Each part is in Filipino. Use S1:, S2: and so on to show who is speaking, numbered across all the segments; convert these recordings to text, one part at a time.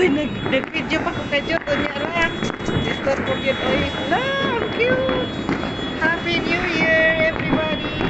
S1: Uy, nag-video pa ko kay Jod. Unya ra. Discord ko yun. Uy, hala, ang cute. Happy New Year, everybody.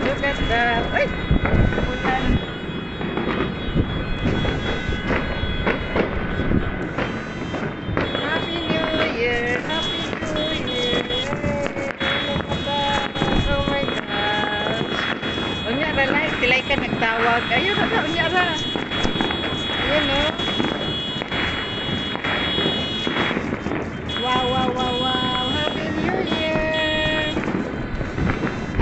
S1: Look at that. Ay, ulan. Happy New Year. Happy New Year. Look at that. Oh my gosh. Unya ra na. Sila'y ka nagtawag. Ayun na, unya ra. Ayun o. Wow, wow, wow, wow. Happy New Year.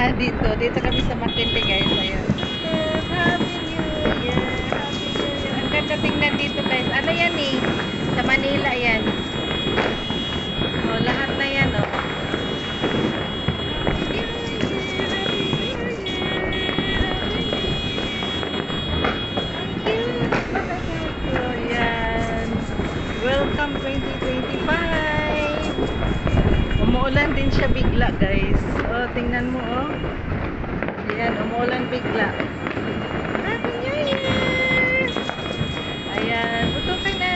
S1: Ah, dito kami sa Makinde, guys. Ayun. Happy New Year. Happy New Year. Ang ganda tingnan dito, guys. Ano yan eh? Sa Manila yan. Oh, lahat na yan, oh. Welcome 2025. Umuulan din siya bigla, guys. Oh, tingnan mo, oh. Ayan, umuulan bigla. Happy New Year! Ayan, putukan na.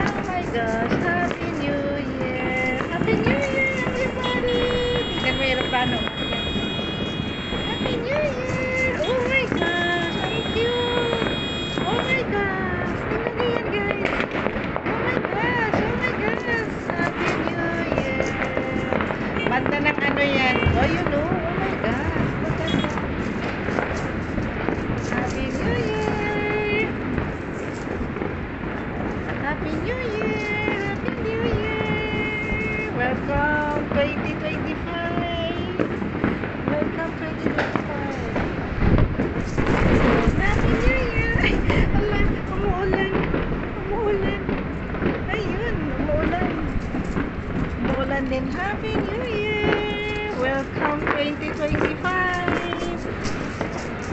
S1: Oh my gosh, Happy New Year! Happy New Year, everybody! Tingnan mo yung aeroplano. Happy New Year! Oh my gosh, ang cute! Oh my gosh! Tingnan niyo yan, guys! Oh my gosh! Oh my gosh! Happy New Year! Banda ng ano yan? Oh, you know? Oh my gosh! Look at that! Happy New Year! Happy New Year! Happy New Year! Welcome 2025! Welcome 2025! Happy New Year! Ay, ala, umuulan. Umuulan. Ayun, umuulan. Umuulan din. Happy New Year! Welcome 2025!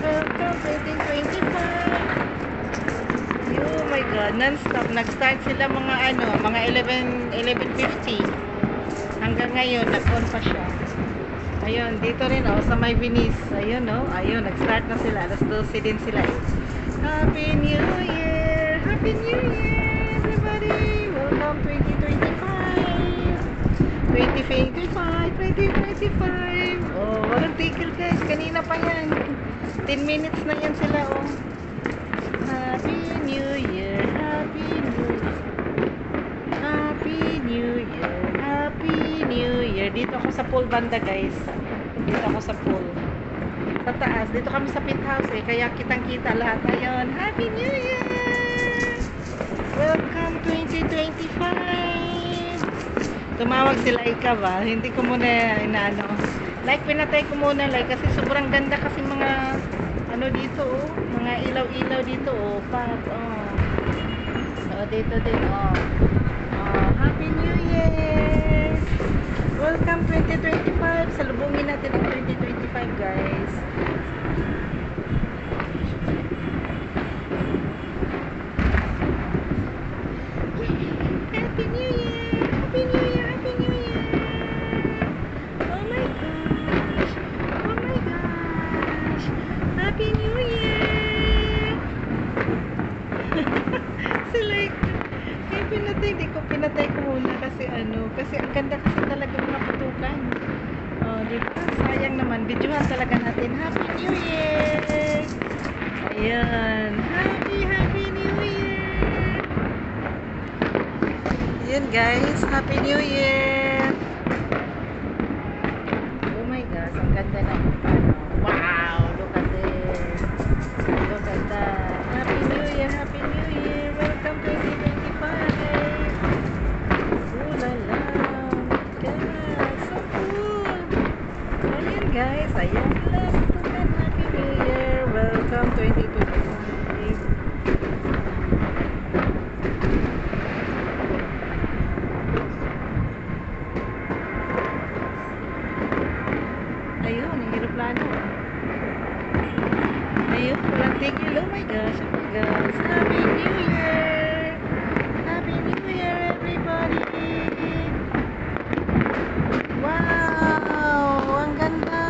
S1: Welcome 2025! Oh my God, non-stop. Nag-start sila mga ano, mga 11:50. Hanggang ngayon, nag-on pa siya. Ayun, dito rin oh, sa may Venice. Ayun oh, ayun, nag-start na sila. Alas 12 din sila eh. Happy New Year! Happy New Year, everybody! Welcome 2025! 2025! Oh, walang tigil, guys. Kanina pa yan. 10 minutes na yan sila oh. Happy New Year! Happy New Year! Happy New Year! Happy New Year! Dito ako sa pool banda, guys. Dito ako sa pool. Sa taas. Dito kami sa penthouse eh. Kaya kitang-kita lahat. Ayun. Happy New Year! Welcome 2025! Tumawag sila Ika ba? Hindi ko muna inaano. Like, pinatay ko muna like kasi sobrang ganda kasi mga ano dito oh. Mga ilaw-ilaw dito oh. Pat, oh. So, dito din oh. Oh, Happy New Year! Welcome 2025! Salubungin natin ang 2025, guys. Happy New Year! Happy New Year! Happy New Year! Oh my gosh! Oh my gosh! Happy New Year! Sila hindi ko pinatay ko muna kasi ano, kasi ang ganda kasi talaga mga putukan. Oh, di ba? Sayang naman, videohan talaga natin. Happy New Year! Ayan, Happy New Year! Ayan guys, Happy New Year! Oh my gosh, ang ganda ng ano. Wow, look at this. Look at that. Happy New Year! Happy New Year! Welcome 2025! Ooh la la! Guys, so cool! Ayan guys, ayan lang. Happy New Year! Welcome 2025! Ayun, ang aeroplano. Ayun, walang tigil. Oh my gosh, oh my gosh. Happy New Year! Happy New Year, everybody! Wow! Ang ganda!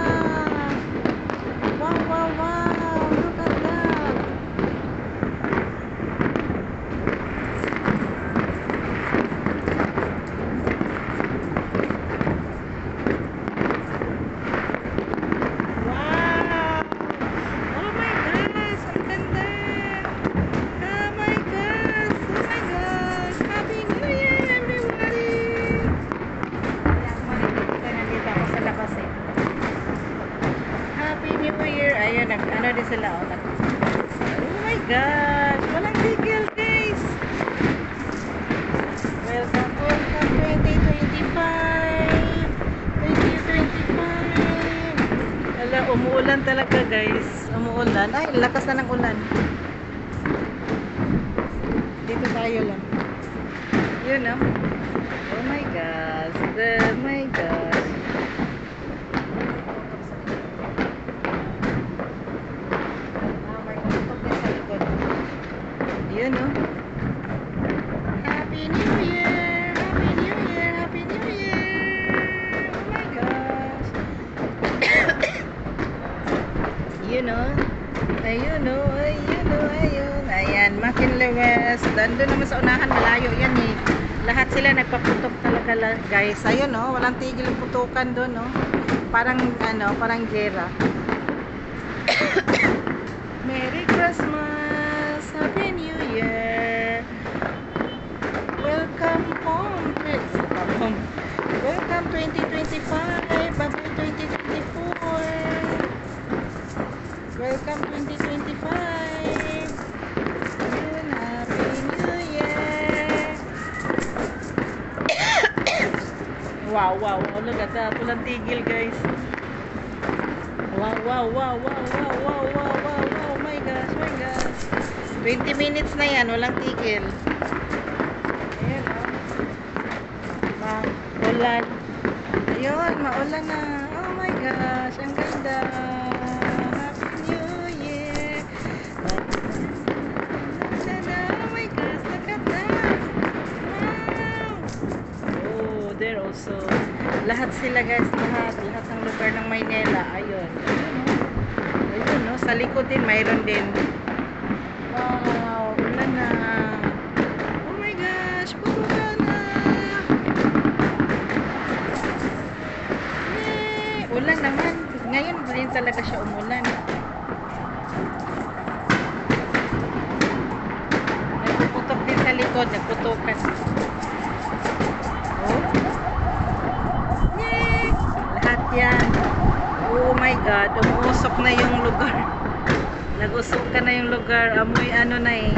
S1: Wow, wow, wow! Look at that! New Year. Ayun, ano din sila. Oh, oh my gosh. Walang tigil, guys. Welcome, welcome 2025. 2025. Ala, umuulan talaga, guys. Umuulan. Ay, lakas na ng ulan. Dito tayo lang. Yun, no? Oh my gosh. Oh my gosh. May kutok din sa likod. Yun, no? Happy New Year! Happy New Year! Happy New Year! Oh my gosh! Yun, no? Ayun, no? Ayun, no? Ayun. Ayan, McKinley West. Doon naman sa unahan, malayo yan eh. Lahat sila nagpaputok talaga, guys. Ayun, no? Walang tigil yung putukan doon, no? Parang, parang gera. Merry Christmas! Happy New Year! Welcome home, kids. Welcome 2025. Bye-bye 2024. Welcome 2025. Yun, Happy New Year. Wow, wow. Oh, look at that. Walang tigil, guys. Wow, wow, wow, wow, wow, wow, wow, wow, wow. Oh my gosh, my gosh. 20 minutes na yan. Walang tigil. Ayan, oh. Maulan. Ayun, maulan na. Oh my gosh, ang ganda. Happy New Year. Oh my gosh, look at that. Wow. Oh, there also. Lahat sila, guys, lahat ng lugar ng Maynila. Ayun. Ayun, no? Sa likod din, mayroon din. Wow, ulan na. Oh my gosh, pupuka na. Yay! Ulan naman. Ngayon din talaga siya umulan. Nagpuputok din sa likod, nagputukan. Oh. Yay! Lahat yan. Oh my God, umuusok na yung lugar. Nag-usok ka na yung lugar. Amoy ano na eh.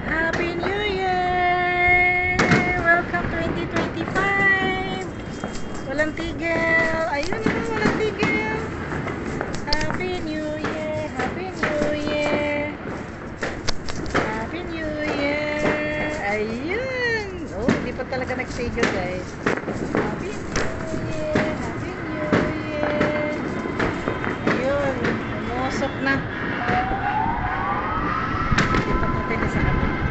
S1: Happy New Year! Welcome 2025! Walang tigil. Ayun na, walang tigil. Happy New Year! Happy New Year! Happy New Year! Ayun! Oh, hindi pa talaga nag-tigil, guys. Happy New Year! Happy New Year! Ayun, umusok na. Lipat natin sa kabila.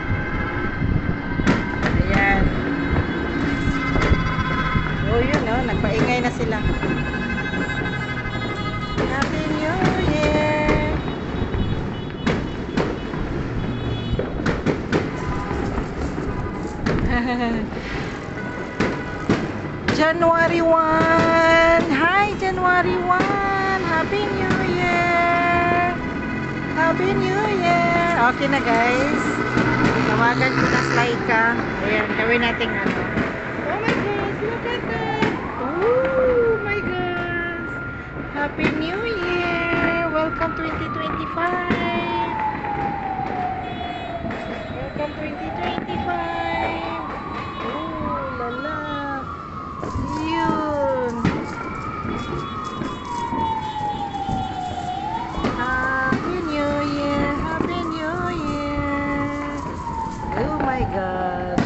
S1: Ayan. Oh, yun, no? Nagpaingay na sila. Happy New Year! January 1! Hi, January 1! Happy New Year! Happy New Year! Okay na, guys. Tawagan ko na slide ka. Ayan, gawin natin ano. Oh my gosh, look at that! Oh my gosh! Happy New Year! Welcome 2025! Welcome 2025! Oh, lala! Yun! Happy New Year! Happy New Year! Oh my God!